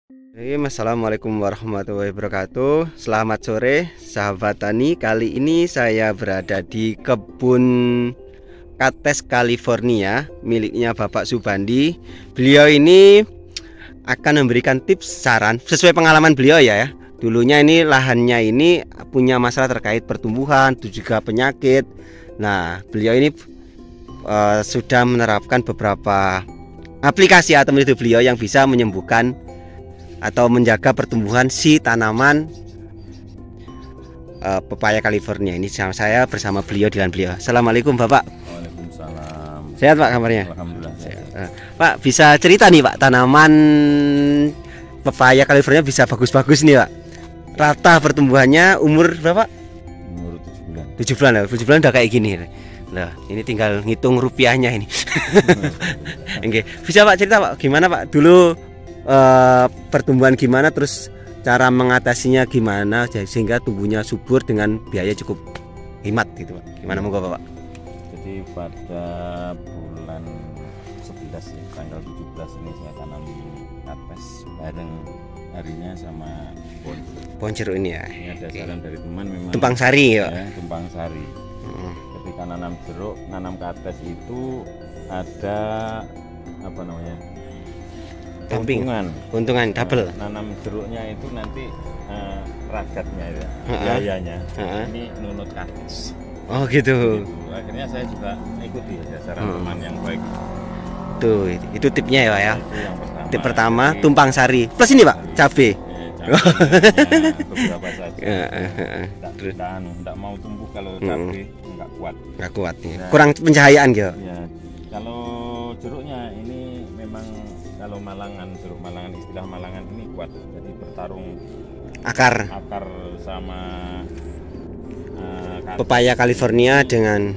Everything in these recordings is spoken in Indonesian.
Assalamualaikum warahmatullahi wabarakatuh. Selamat sore sahabat tani. Kali ini saya berada di kebun Kates California miliknya Bapak Subandi. Beliau ini akan memberikan tips saran sesuai pengalaman beliau ya. Dulunya ini lahannya ini punya masalah terkait pertumbuhan, juga penyakit. Nah, beliau ini sudah menerapkan beberapa aplikasi atau metode beliau yang bisa menyembuhkan atau menjaga pertumbuhan si tanaman pepaya California ini. Saya bersama beliau dengan beliau. Assalamualaikum Bapak. Waalaikumsalam. Sehat Pak kabarnya? Alhamdulillah sehat. Pak, bisa cerita nih Pak, tanaman pepaya California bisa bagus-bagus nih Pak. Rata pertumbuhannya umur berapa? Umur 7 bulan. 7 bulan ya. 7 bulan udah kayak gini. Nah, ini tinggal ngitung rupiahnya ini. Oke, bisa Pak cerita Pak, gimana Pak dulu pertumbuhan gimana, terus cara mengatasinya gimana sehingga tumbuhnya subur dengan biaya cukup hemat gitu Pak. Gimana moga Bapak? Jadi pada bulan 11 ya, tanggal 17 ini saya tanam kates bareng harinya sama Pohon jeruk ini ya. Ini ada saran dari teman memang. Tumpang sari ya. Tumpang sari. Ketika nanam jeruk, nanam kates itu ada apa namanya? Keuntungan double. Nanam jeruknya itu nanti ragatnya ya, biayanya ini nunut kates. Oh gitu. Akhirnya saya juga ikuti ya saran teman yang baik. Tuh, itu tipnya ya Pak ya. Yang Tip pertama tumpang sari. Plus ini Pak, cabai. Beberapa saja. Tidak mau tumbuh kalau cabai nggak kuat. Nggak kuat nih. Kurang pencahayaan gitu. Ya, kalau jeruknya ini memang kalau jeruk Malangan, istilah Malangan ini kuat, jadi bertarung akar sama pepaya California dengan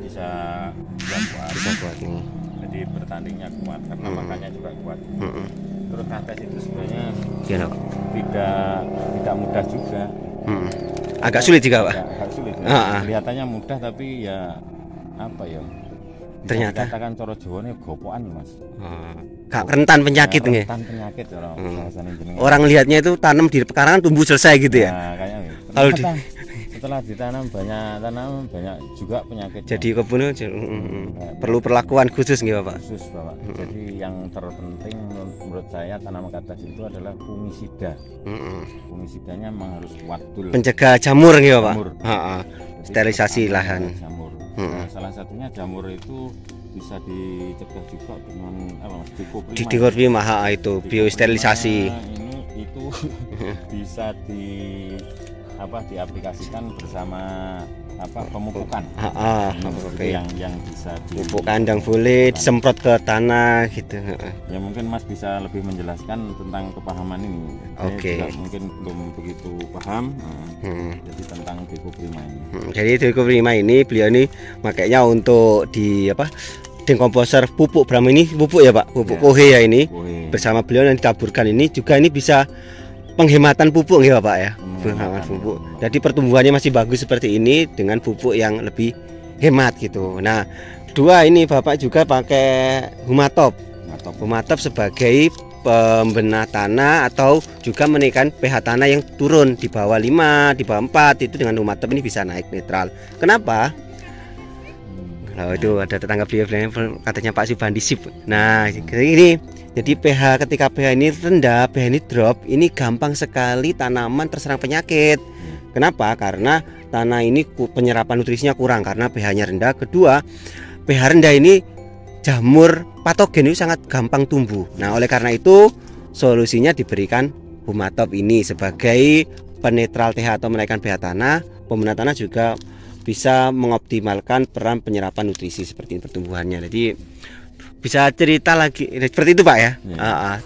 bisa kuat nih. Jadi bertandingnya kuat karena makannya juga kuat. Terus kates itu sebenarnya tidak mudah juga. Agak sulit juga Pak. Agak sulit. Kelihatannya mudah tapi ya apa ya? Ternyata katakan coro Jawa ini gopokan Mas. Gak rentan penyakit nih. Rentan penyakit orang lihatnya itu tanam di pekarangan tumbuh selesai gitu ya. Nah, kayaknya gitu. Kalau setelah ditanam banyak juga penyakit. Jadi kebun perlu perlakuan khusus nggih Bapak? Khusus Bapak. Jadi yang terpenting menurut saya tanaman kates itu adalah fungisida. Fungisidanya memang harus kuat dulu. Pencegah jamur nggih Bapak? Sterilisasi lahan. Jamur. Nah, salah satunya jamur itu bisa dicegah juga dengan dikoprima itu biosterilisasi. Itu bisa diaplikasikan bersama pemupukan. Yang bisa pupuk kandang boleh disemprot ke tanah gitu. Ya mungkin Mas bisa lebih menjelaskan tentang kepahaman ini. Saya juga mungkin belum begitu paham. Jadi tentang dikoprima ini. Jadi dikoprima ini beliau ini makanya untuk dekomposer pupuk Bram ini pupuk ya Pak, pupuk kohe ya ini. Bersama beliau yang ditaburkan ini juga ini bisa penghematan pupuk ya Pak ya. Penghematan pupuk. Jadi pertumbuhannya masih bagus seperti ini dengan pupuk yang lebih hemat gitu. Nah, kedua ini Bapak juga pakai Humatop. Humatop sebagai pembenah tanah atau juga menaikkan pH tanah yang turun di bawah 5, di bawah 4 itu dengan Humatop ini bisa naik netral. Kenapa? Kalau itu ada tetangga beliau katanya Pak Subandi sip. Nah, ini jadi ketika pH ini rendah, pH ini drop, ini gampang sekali tanaman terserang penyakit. Kenapa? Karena tanah ini penyerapan nutrisinya kurang karena pH-nya rendah. Kedua, pH rendah ini jamur patogen itu sangat gampang tumbuh. Nah, oleh karena itu solusinya diberikan Humatop ini sebagai penetral pH atau menaikkan pH tanah. Pembenah tanah juga bisa mengoptimalkan peran penyerapan nutrisi seperti pertumbuhannya. Jadi bisa cerita lagi seperti itu Pak ya.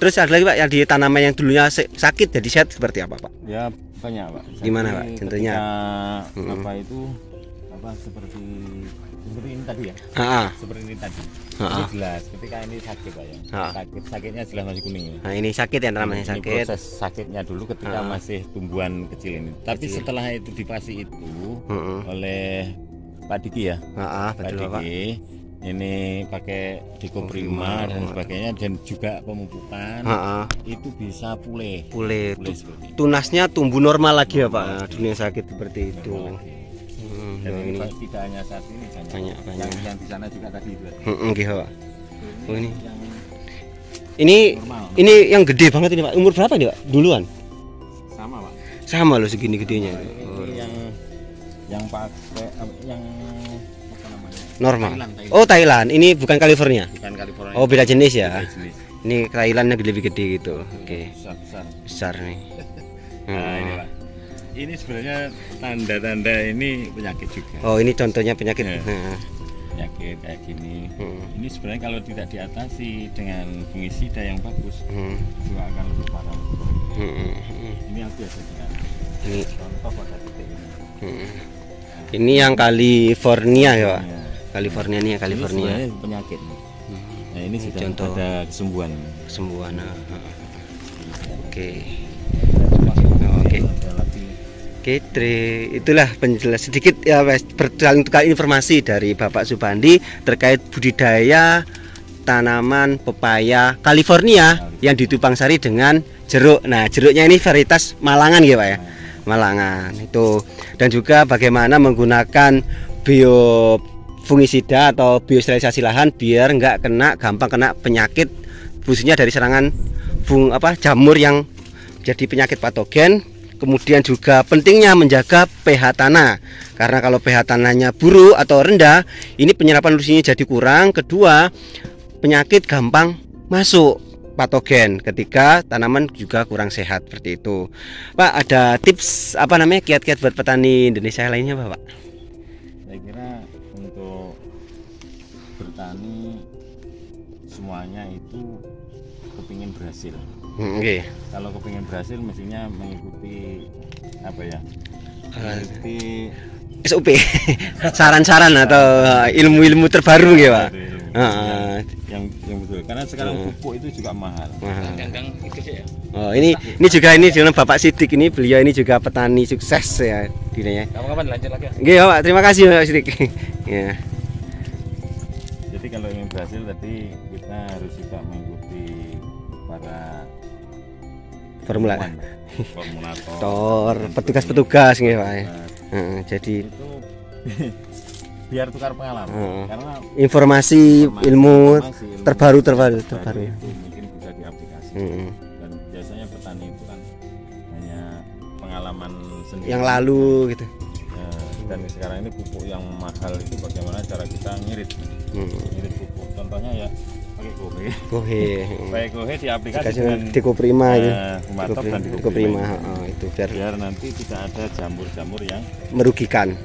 Terus ada lagi Pak yang di tanaman yang dulunya sakit jadi sehat seperti apa Pak? Ya banyak Pak. Gimana Pak contohnya? Seperti ini tadi ya. Seperti ini tadi. Ini jelas ketika ini sakit Pak ya. Sakitnya jelas masih kuning ya. Nah, ini sakit ya namanya sakit. Proses sakitnya dulu ketika masih tumbuhan kecil ini. Tapi setelah itu dipasi itu oleh Pak Diki ya. Betul, Pak Diki ini pakai dikoprima dan sebagainya, dan juga pemupukan itu bisa pulih seperti itu. Tunasnya tumbuh normal lagi ya Pak, dunia sakit seperti itu. Dan ini tidak hanya saat ini, banyak. Yang di sana juga tadi itu. Pak. Ini yang gede banget ini Pak. Umur berapa nih Pak? Duluan? Sama Pak. Sama loh segini gedenya. Yang pakai yang apa namanya? Normal. Thailand. Oh Thailand. Ini bukan California. Bukan California. Oh beda jenis ya. Beda jenis. Ini Thailandnya lebih gede gitu. Oke. Besar nih. Nah, ini Pak. Ini sebenarnya tanda-tanda ini penyakit juga. Oh ini contohnya penyakit. Penyakit kayak gini. Ini sebenarnya kalau tidak diatasi dengan fungisida yang bagus, juga akan lebih parah. Ini yang biasa kita. Ini contoh pada titik ini. Ini yang California ya Pak. California nih ya, California. Ini penyakit. Nah ini sudah contoh ada kesembuhan. Oke. Itulah penjelasan sedikit ya bersaling tukar informasi dari Bapak Supandi terkait budidaya tanaman pepaya California yang ditupangsari dengan jeruk. Nah, jeruknya ini varietas Malangan ya Pak ya. Malangan itu, dan juga bagaimana menggunakan biofungisida atau biosterilisasi lahan biar nggak gampang kena penyakit, khususnya dari serangan jamur yang jadi penyakit patogen. Kemudian juga pentingnya menjaga pH tanah, karena kalau pH tanahnya buruk atau rendah, ini penyerapan nutrisinya jadi kurang. Kedua, penyakit gampang masuk, patogen ketika tanaman juga kurang sehat seperti itu. Pak, ada tips kiat-kiat buat petani Indonesia lainnya Pak? Saya kira untuk bertani semuanya itu kepingin berhasil. Kalau kepingin berhasil mestinya mengikuti mengikuti SOP, saran-saran atau ilmu-ilmu terbaru ya Pak. Yang betul, karena sekarang pupuk itu juga mahal. Oh ini juga dengan Bapak Sidik ini, beliau ini juga petani sukses ya dirinya. Kapan lanjut lagi? Pak, terima kasih Bapak Sidik. Ya. Jadi kalau ingin berhasil tadi kita harus juga mengikuti para formulator, petugas-petugas nggih Pak. Jadi itu biar tukar pengalaman, karena informasi ilmu terbaru itu mungkin bisa diaplikasi. Dan biasanya petani itu kan hanya pengalaman sendiri yang lalu gitu. Dan sekarang ini pupuk yang mahal itu bagaimana cara kita ngirit pupuk, contohnya ya pakai Kohe diaplikasi dengan dikoprima itu. Dikoprima itu biar nanti tidak ada jamur-jamur yang merugikan.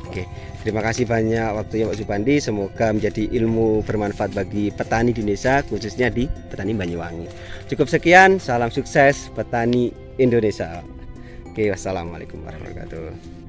Oke. Terima kasih banyak waktunya Pak Supandi. Semoga menjadi ilmu bermanfaat bagi petani di Indonesia, khususnya di petani Banyuwangi. Cukup sekian, salam sukses petani Indonesia. Oke, wassalamualaikum warahmatullahi wabarakatuh.